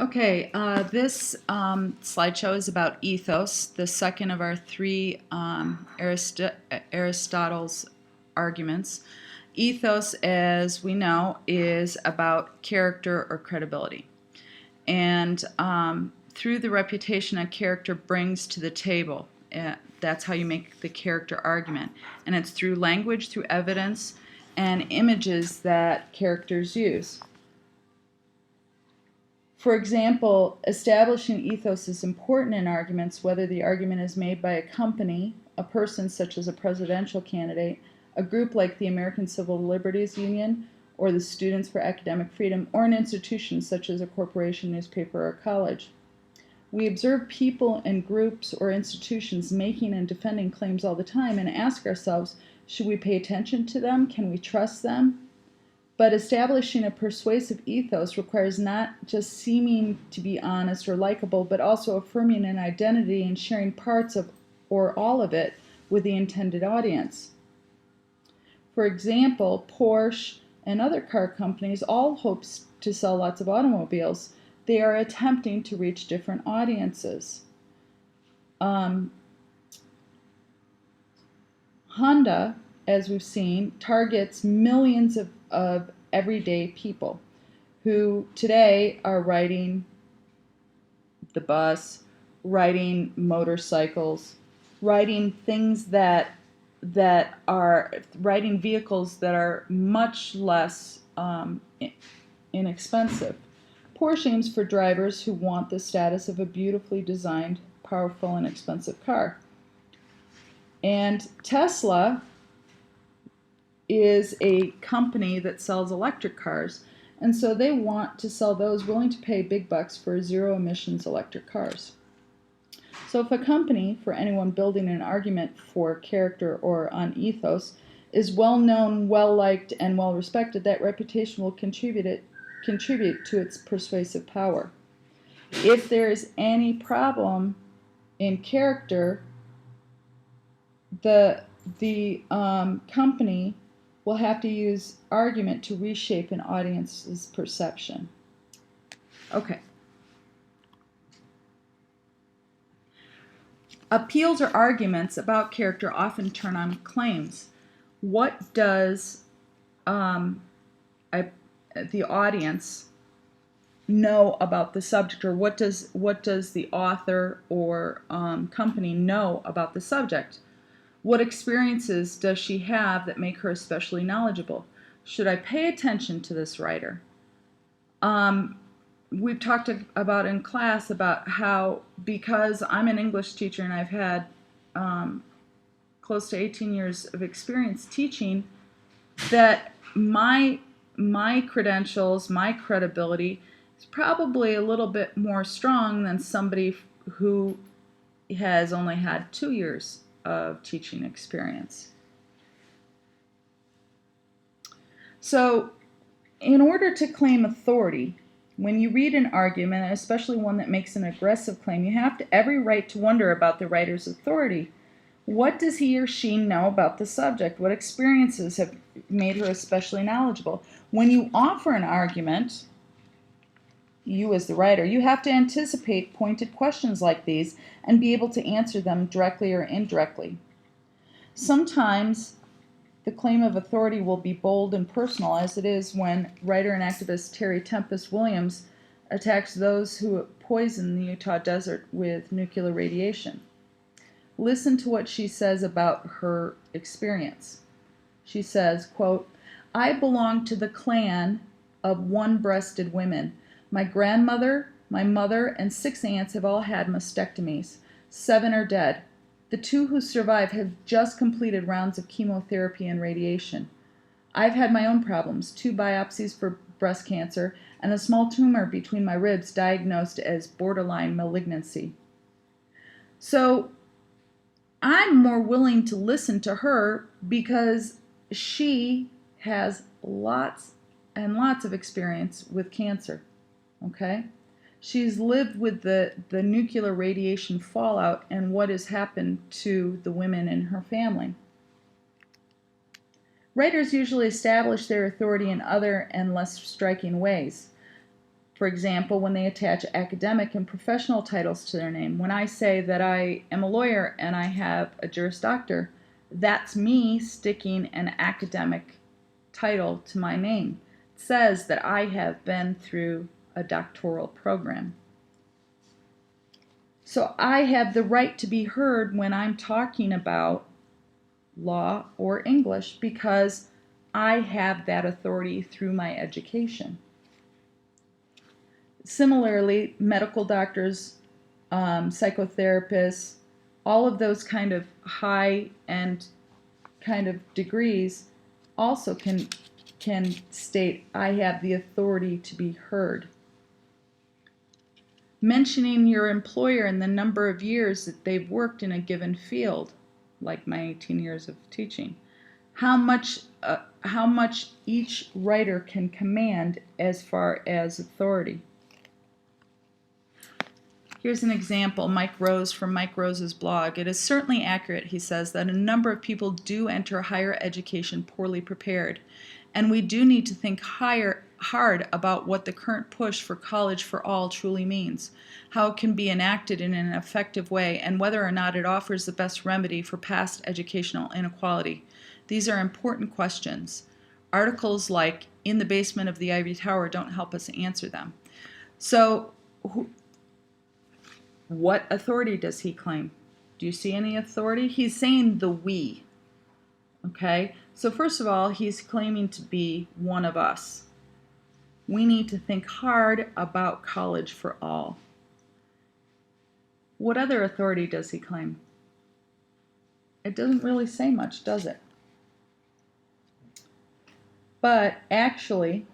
Okay, this slideshow is about ethos, the second of our three Aristotle's arguments. Ethos, as we know, is about character or credibility. And through the reputation a character brings to the table, that's how you make the character argument. And it's through language, through evidence, and images that characters use. For example, establishing ethos is important in arguments, whether the argument is made by a company, a person such as a presidential candidate, a group like the American Civil Liberties Union, or the Students for Academic Freedom, or an institution such as a corporation, newspaper, or college. We observe people and groups or institutions making and defending claims all the time and ask ourselves, should we pay attention to them? Can we trust them? But establishing a persuasive ethos requires not just seeming to be honest or likable, but also affirming an identity and sharing parts of or all of it with the intended audience. For example, Porsche and other car companies all hope to sell lots of automobiles. They are attempting to reach different audiences. Honda, as we've seen, targets millions of everyday people who today are riding the bus, riding motorcycles, riding things that are riding vehicles that are much less inexpensive. Porsche aims for drivers who want the status of a beautifully designed, powerful, and expensive car. And Tesla is a company that sells electric cars, and so they want to sell those willing to pay big bucks for zero emissions electric cars. So if a company, for anyone building an argument for character or on ethos, is well known, well liked, and well respected, that reputation will contribute to its persuasive power. If there is any problem in character, the company will have to use argument to reshape an audience's perception. Okay. Appeals or arguments about character often turn on claims. What does the audience know about the subject, or what does the author or company know about the subject? What experiences does she have that make her especially knowledgeable? Should I pay attention to this writer? We've talked about in class about how, because I'm an English teacher and I've had close to 18 years of experience teaching, that my credentials, my credibility is probably a little bit more strong than somebody who has only had 2 years of teaching experience. So, in order to claim authority, when you read an argument, especially one that makes an aggressive claim, you have every right to wonder about the writer's authority. What does he or she know about the subject? What experiences have made her especially knowledgeable? When you offer an argument, you as the writer, you have to anticipate pointed questions like these and be able to answer them directly or indirectly. Sometimes the claim of authority will be bold and personal, as it is when writer and activist Terry Tempest Williams attacks those who poison the Utah desert with nuclear radiation. Listen to what she says about her experience. She says, quote, "I belong to the clan of one-breasted women. My grandmother, my mother, and 6 aunts have all had mastectomies. 7 are dead. The 2 who survive have just completed rounds of chemotherapy and radiation. I've had my own problems, 2 biopsies for breast cancer, and a small tumor between my ribs diagnosed as borderline malignancy." So I'm more willing to listen to her because she has lots and lots of experience with cancer. Okay? She's lived with the nuclear radiation fallout and what has happened to the women in her family. Writers usually establish their authority in other and less striking ways. For example, when they attach academic and professional titles to their name. When I say that I am a lawyer and I have a Juris Doctor, that's me sticking an academic title to my name. It says that I have been through a doctoral program. So I have the right to be heard when I'm talking about law or English because I have that authority through my education. Similarly, medical doctors, psychotherapists, all of those kind of high-end kind of degrees also can state, I have the authority to be heard. Mentioning your employer and the number of years that they've worked in a given field, like my 18 years of teaching. How much each writer can command as far as authority. Here's an example, Mike Rose from Mike Rose's blog. It is certainly accurate, he says, that a number of people do enter higher education poorly prepared, and we do need to think hard about what the current push for college for all truly means, how it can be enacted in an effective way, and whether or not it offers the best remedy for past educational inequality. These are important questions. Articles like In the Basement of the Ivory Tower don't help us answer them. So, what authority does he claim? Do you see any authority? He's saying the we. Okay? So first of all, he's claiming to be one of us. We need to think hard about college for all. What other authority does he claim? It doesn't really say much, does it? But actually,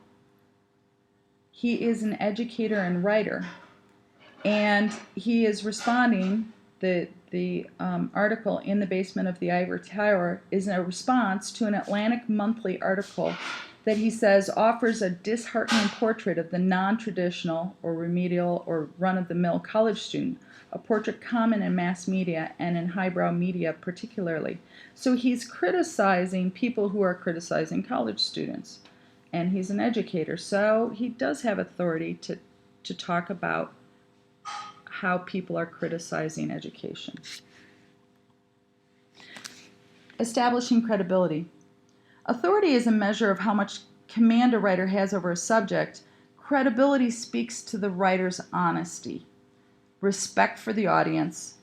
he is an educator and writer. And he is responding, the article In the Basement of the Ivory Tower is a response to an Atlantic Monthly article that he says offers a disheartening portrait of the non-traditional or remedial or run-of-the-mill college student, a portrait common in mass media and in highbrow media particularly. So he's criticizing people who are criticizing college students. And he's an educator, so he does have authority to talk about how people are criticizing education. Establishing credibility. Authority is a measure of how much command a writer has over a subject. Credibility speaks to the writer's honesty, respect for the audience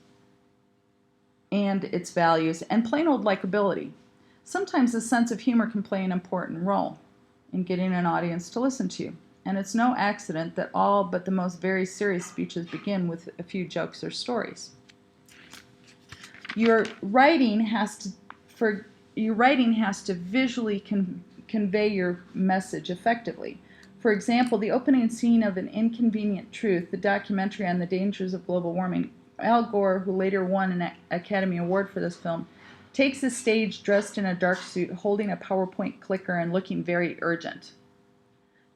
and its values, and plain old likability. Sometimes a sense of humor can play an important role in getting an audience to listen to you. And it's no accident that all but the most very serious speeches begin with a few jokes or stories. Your writing has to visually convey your message effectively. For example, the opening scene of An Inconvenient Truth, the documentary on the dangers of global warming. Al Gore, who later won an Academy Award for this film, takes the stage dressed in a dark suit, holding a PowerPoint clicker and looking very urgent.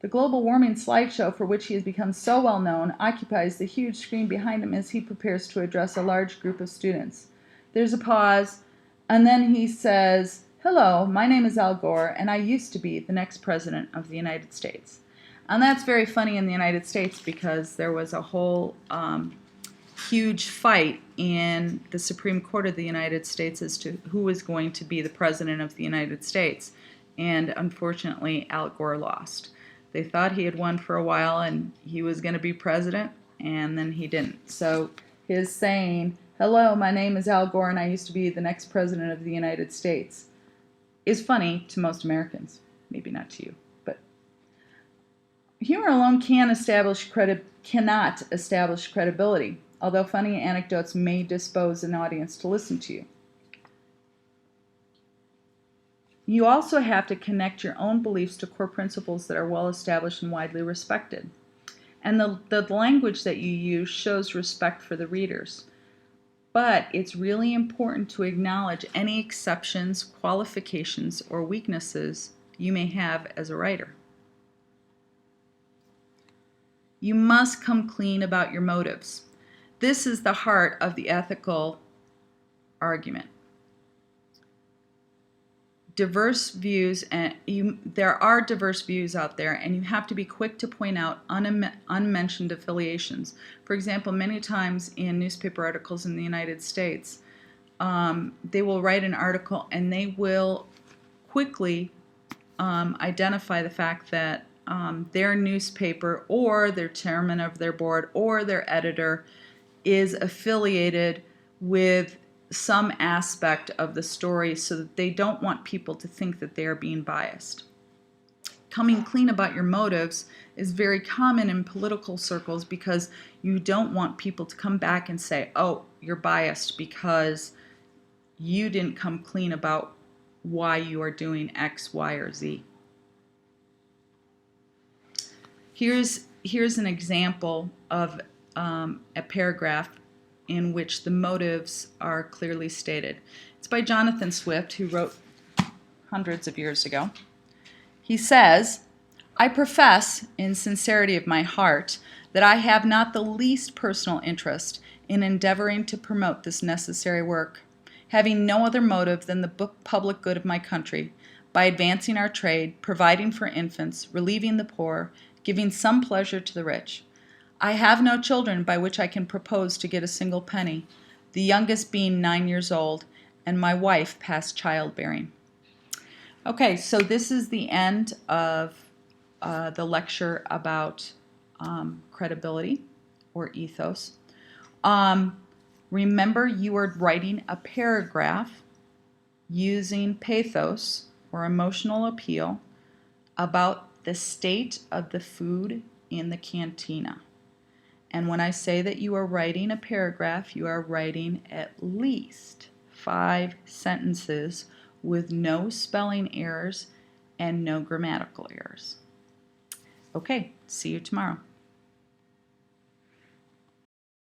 The global warming slideshow, for which he has become so well known, occupies the huge screen behind him as he prepares to address a large group of students. There's a pause, and then he says, "Hello, my name is Al Gore, and I used to be the next president of the United States." And that's very funny in the United States because there was a whole huge fight in the Supreme Court of the United States as to who was going to be the president of the United States. And unfortunately, Al Gore lost. They thought he had won for a while and he was going to be president, and then he didn't. So his saying, "Hello, my name is Al Gore and I used to be the next president of the United States," is funny to most Americans. Maybe not to you, but humor alone cannot establish credibility, although funny anecdotes may dispose an audience to listen to you. You also have to connect your own beliefs to core principles that are well established and widely respected. And the language that you use shows respect for the readers. But it's really important to acknowledge any exceptions, qualifications, or weaknesses you may have as a writer. You must come clean about your motives. This is the heart of the ethical argument. diverse views, and there are diverse views out there, and you have to be quick to point out unmentioned affiliations. For example, many times in newspaper articles in the United States, they will write an article and they will quickly identify the fact that their newspaper or their chairman of their board or their editor is affiliated with some aspect of the story, so that they don't want people to think that they are being biased. Coming clean about your motives is very common in political circles, because you don't want people to come back and say, oh, you're biased because you didn't come clean about why you are doing X, Y, or Z. Here's an example of a paragraph in which the motives are clearly stated. It's by Jonathan Swift, who wrote hundreds of years ago. He says, I profess, in sincerity of my heart, that I have not the least personal interest in endeavoring to promote this necessary work, having no other motive than the public good of my country, by advancing our trade, providing for infants, relieving the poor, giving some pleasure to the rich. I have no children by which I can propose to get a single penny, the youngest being 9 years old, and my wife past childbearing. Okay, so this is the end of the lecture about credibility or ethos. Remember, you are writing a paragraph using pathos or emotional appeal about the state of the food in the cantina. And when I say that you are writing a paragraph, you are writing at least 5 sentences with no spelling errors and no grammatical errors. Okay, see you tomorrow.